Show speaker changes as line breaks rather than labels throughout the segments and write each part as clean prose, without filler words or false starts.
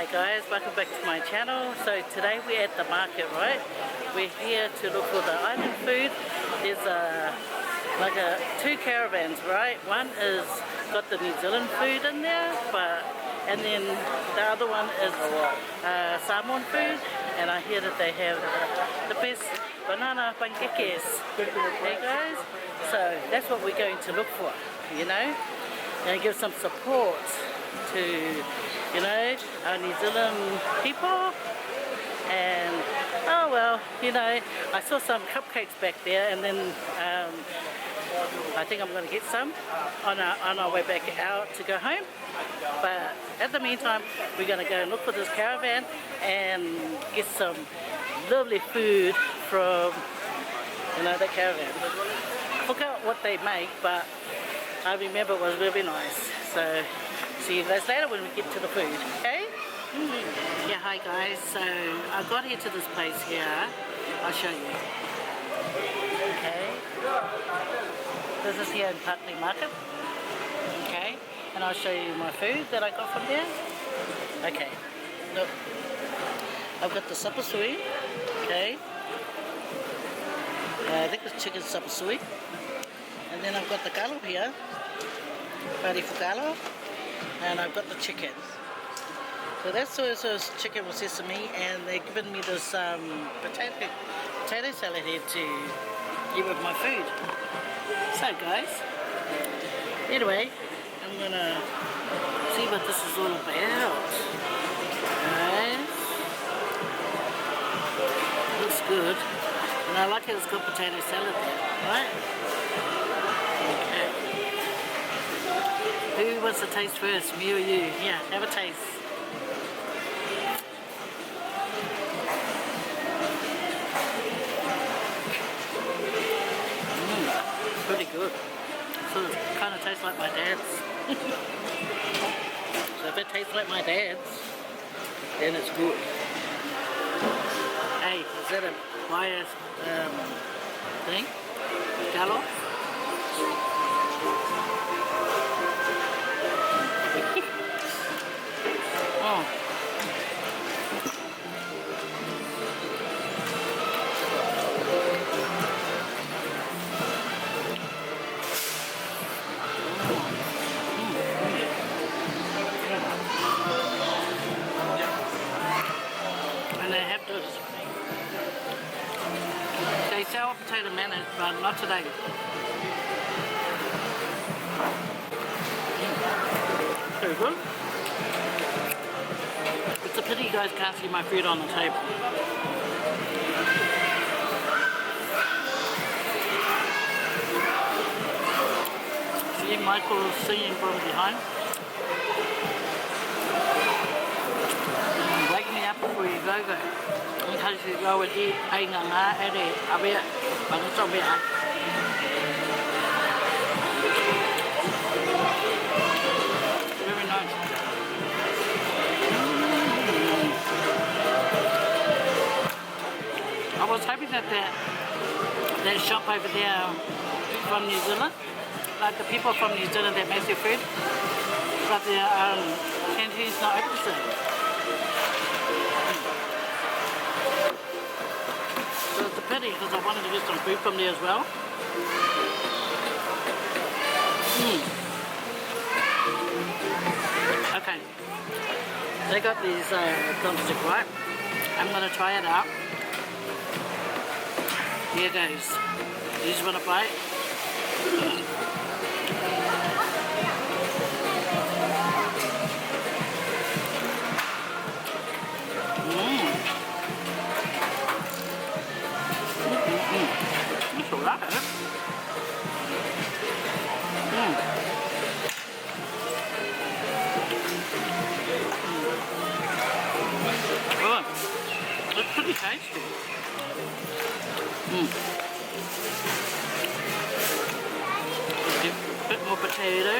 Hi guys, welcome back to my channel. So today we're at the market, right? We're here to look for the island food. There's two caravans, right? One is got the New Zealand food in there, and then the other one is Samoan food, and I hear that they have the best banana panqueques. Hey guys, so that's what we're going to look for, you know, and give some support to, you know, our New Zealand people. And oh well, you know, I saw some cupcakes back there, and then I think I'm going to get some on our way back out to go home. But at the meantime, we're going to go and look for this caravan and get some lovely food from, you know, the caravan. I forgot what they make, but I remember it was really nice. So see you guys later when we get to the food, okay? Yeah, hi guys. So I got here to this place here. I'll show you. Okay. This is here in Putney Market. Okay. And I'll show you my food that I got from there. Okay. Look. I've got the supper sui. Okay. I think it's chicken supper sui. And then I've got the galo here. Pari fugalo. And I've got the chicken. So that's also chicken with sesame, and they've given me this potato salad here to eat with my food. So guys, anyway, I'm gonna see what this is all about. Guys, looks good, and I like how it's got potato salad there, right? Okay. Who wants to taste first, me or you? Yeah, have a taste. Pretty good. So it kind of tastes like my dad's. So if it tastes like my dad's, then it's good. Hey, is that a biased thing? Galo? Oh. And they have those. They sell potato mayonnaise, but not today. Very good. It's a pity you guys can't see my food on the table. See Michael singing from behind. Wake me up before you go. In case you go and eat ai ngā ngā ere awea, whangato mea. Very nice. I was hoping that that shop over there from New Zealand, like the people from New Zealand that make their food, but their canteen's not open today. So it's a pity because I wanted to get some food from there as well. Okay, they got these drumstick, right? I'm gonna try it out. Here goes. You just want to bite? That's alright. Oh, it's pretty tasty. A bit more potato.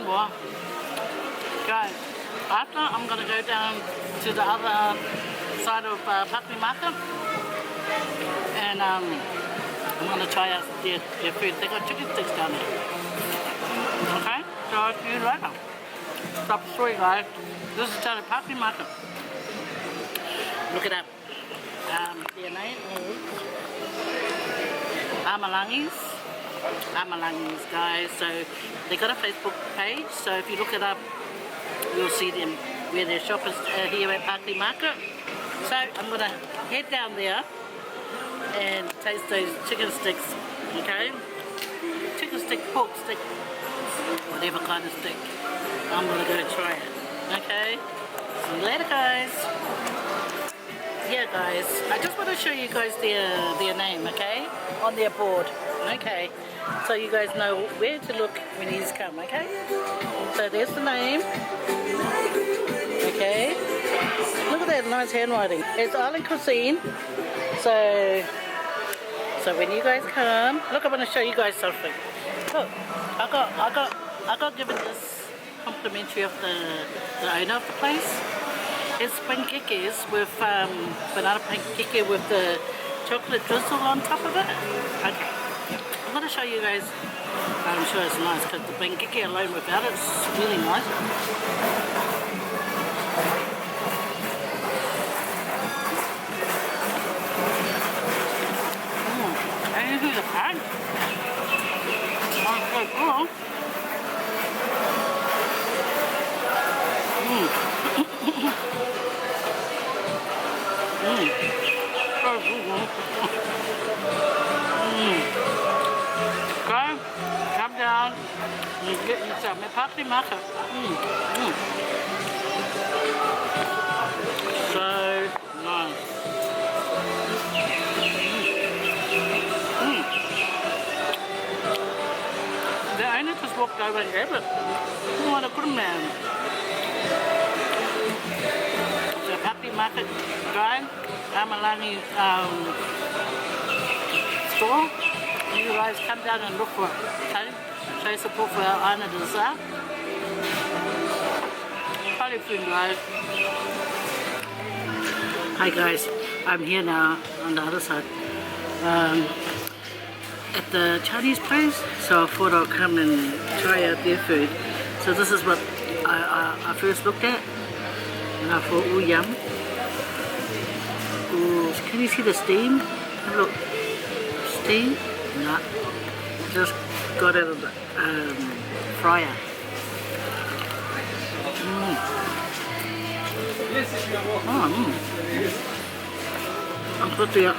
more. Guys, after I'm going to go down to the other side of Pakri Market and I'm going to try out their food. They got chicken sticks down there. Okay, so I'll see you later. Stop the story, guys. This is down at Pakri Market. Look it up. Their name is Amalangis, guys. So they got a Facebook page. So if you look it up, you'll see them where their shop is here at Pakri Market. So I'm gonna head down there and taste those chicken sticks. Okay, chicken stick, pork stick, whatever kind of stick. I'm gonna go try it. Okay. See you later, guys. Yeah, guys, I just want to show you guys their name, okay, on their board, okay, so you guys know where to look when he's come, okay. So there's the name, okay. Look at that nice handwriting. It's Island Cuisine. So when you guys come, look, I'm going to show you guys something. Look, I got given this complimentary of the owner of the place. It's pancakes with banana pancake with the chocolate drizzle on top of it. Okay, I'm going to show you guys. I'm sure it's nice because the pancake alone without it is really nice. And you do the pan. It's so cool. Okay, come down and get yourself a Pakri Market. So nice. The owner just walked over and gave it. What a good man. The Pakri Market guy. Amalangi store. You guys come down and look for it. Okay? Show support for our islanders there. Probably food, guys. Hi guys, I'm here now on the other side at the Chinese place, so I thought I'll come and try out their food. So this is what I first looked at and I thought, ooh, yum. Ooh, can you see the steam? Look, steam? No, just got out of the fryer. I'm put the I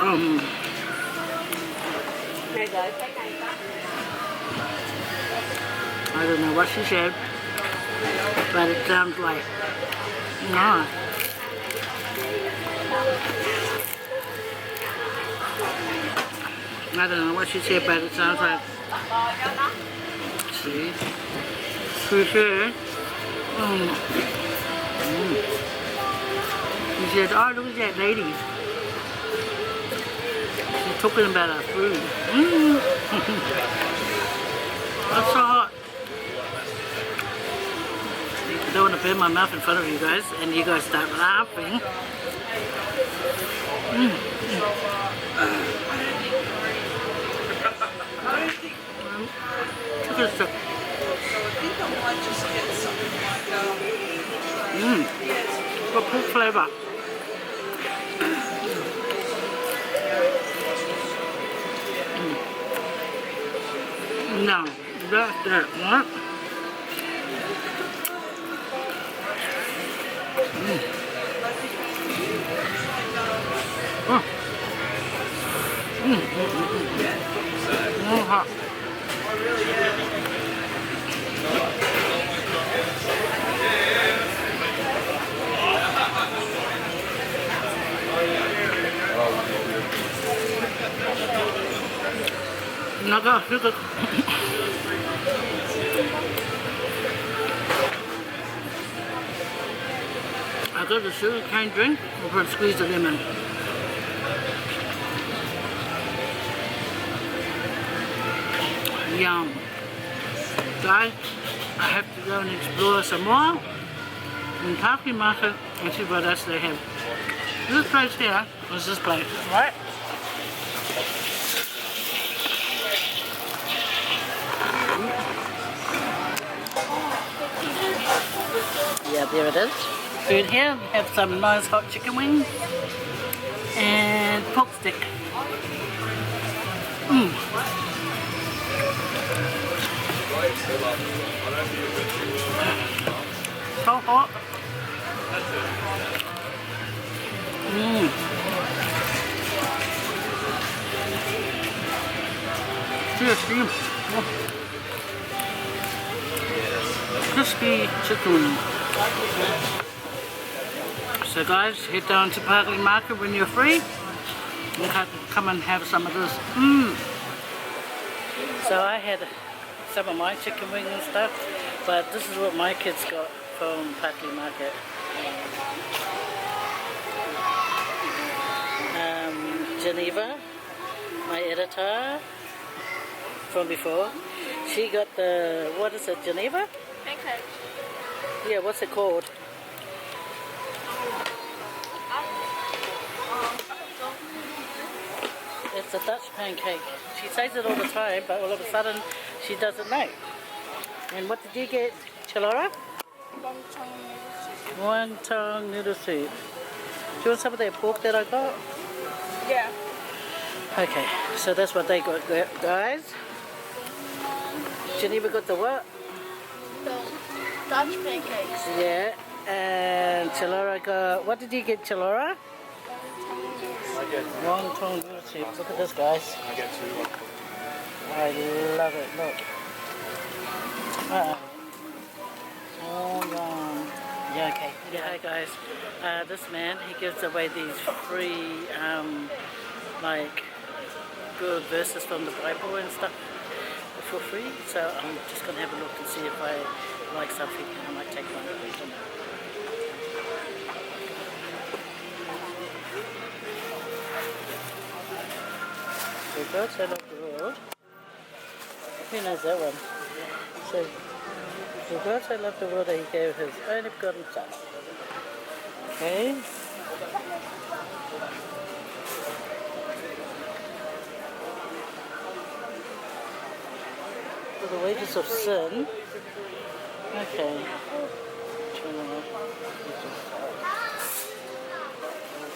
don't know what she said, but it sounds like no. I don't know what she said, but it sounds like. See, she said. She said, "Oh, look at that, ladies." She's talking about our food. That's so hot. I don't want to burn my mouth in front of you guys, and you guys start laughing. Chicken stick. Got pork flavour. No, that's that, what? Hot. Naga, look at I got the sugar cane drink. We're going to squeeze the lemon. Yum. Guys, I have to go and explore some more in Parkley Market and see what else they have. This place here was this place, right? Yeah, there it is. Food here, we have some nice hot chicken wings and pork stick. So hot. Seriously. Crispy chicken wing. So guys, head down to Parkley Market when you're free. You can come and have some of this. So I had some of my chicken wings and stuff, but this is what my kids got from Parkley Market. Geneva, my editor from before, she got the, what is it, Geneva?
Pancakes.
Yeah, what's it called? It's a Dutch pancake. She says it all the time, but all of a sudden she doesn't know. And what did you get, Chalora? Wonton noodle soup. Do you want some of that pork that I got?
Yeah.
Okay, so that's what they got, guys. Geneva got the what?
The Dutch pancakes.
Yeah, and Chalora got, what did you get, Chalora?
I get
Wonton noodle soup. Look at this, guys.
I get two.
I love it, look. Oh, yeah, okay. Yeah, hey guys. This man, he gives away these free, like, good verses from the Bible and stuff for free. So I'm just going to have a look and see if I like something and I might take one. So God so loved the world. Who knows that one? So, for God so loved the world that he gave his only begotten Son. Okay. For the wages of sin. Okay.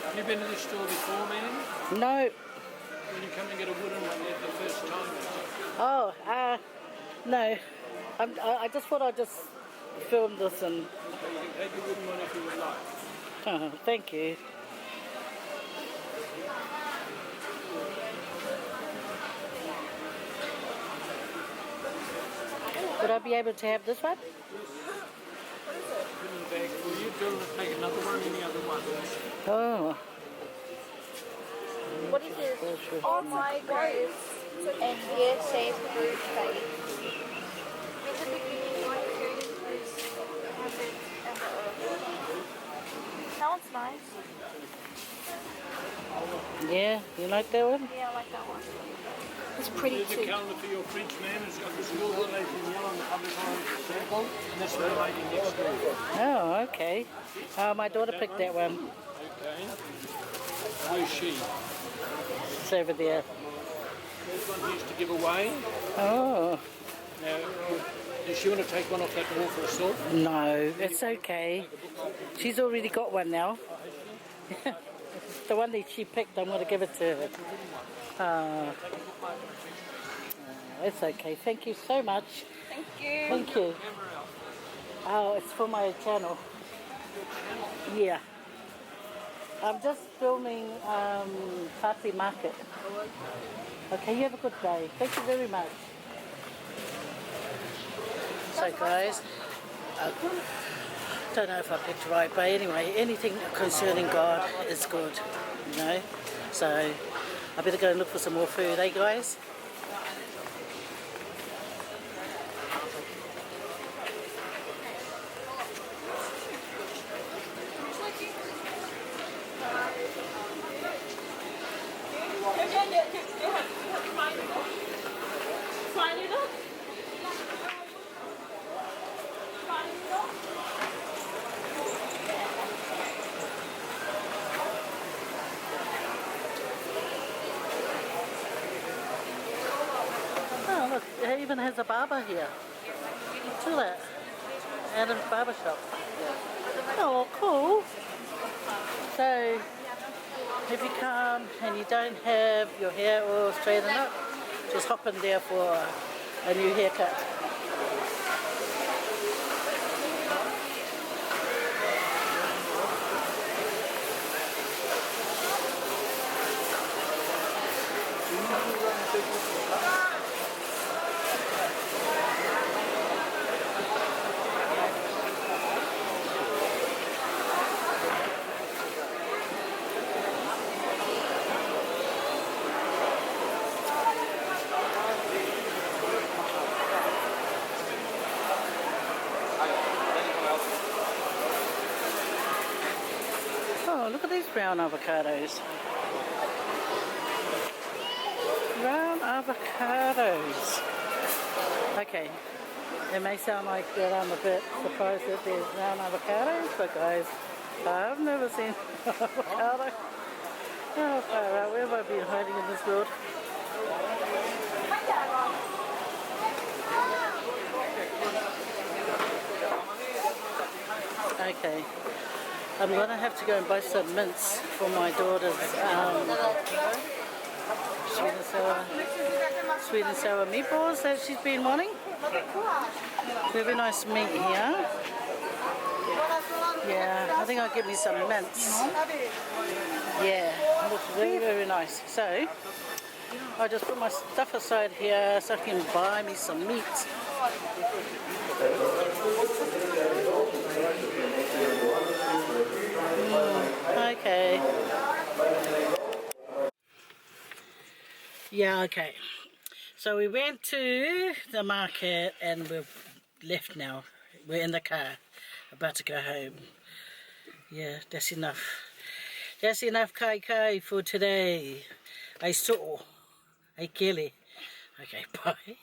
Have you been to this store before, man?
No.
When you come and get a wooden one the first time?
Oh, no. I just thought I'd just film this and...
You can have your wooden one if you would like.
Thank you. Would I be able to have this one?
Put in the bag for you. Do you want to take another one, any other one?
Oh.
What is this? Oh my God. And here says fruit cake. That one's nice.
Yeah, you like that one?
Yeah, I like that one. It's pretty
There's a
too.
calendar for your fridge, man. It's got the school holidays in yellow and the public holidays in purple. And that's the lady next door.
Oh, okay. My daughter picked that one.
Okay. Where's she?
It's over there.
There's one here's to give away.
Oh.
Now, does she want to take one off that wall for herself?
No, it's okay. She's already got one now. The one that she picked, I'm going to give it to her. It's okay. Thank you so much.
Thank you.
Thank you. Oh, it's for my channel. Yeah. I'm just filming Parkley Market. Okay, you have a good day. Thank you very much. So guys, don't know if I picked right, but anyway, anything concerning God is good, you know. So I better go and look for some more food, eh guys? even has a barber here. Look at that. Adam's Barber Shop. Oh, cool. So, if you come and you don't have your hair all straightened up, just hop in there for a new haircut. Oh, look at these brown avocados. Brown avocados. Okay, it may sound like that I'm a bit surprised that there's brown avocados, but guys, I've never seen avocado. Oh, far out. Where have I been hiding in this world? Okay. I'm going to have to go and buy some mints for my daughter's sweet and sour meatballs that she's been wanting. Very nice meat here. Yeah, I think I'll get me some mints. Yeah, looks very, very nice. So, I'll just put my stuff aside here so I can buy me some meat. Okay. Yeah, okay. So we went to the market and we've left now. We're in the car, about to go home. Yeah, that's enough. That's enough kai for today. I saw. I kill it. Okay, bye.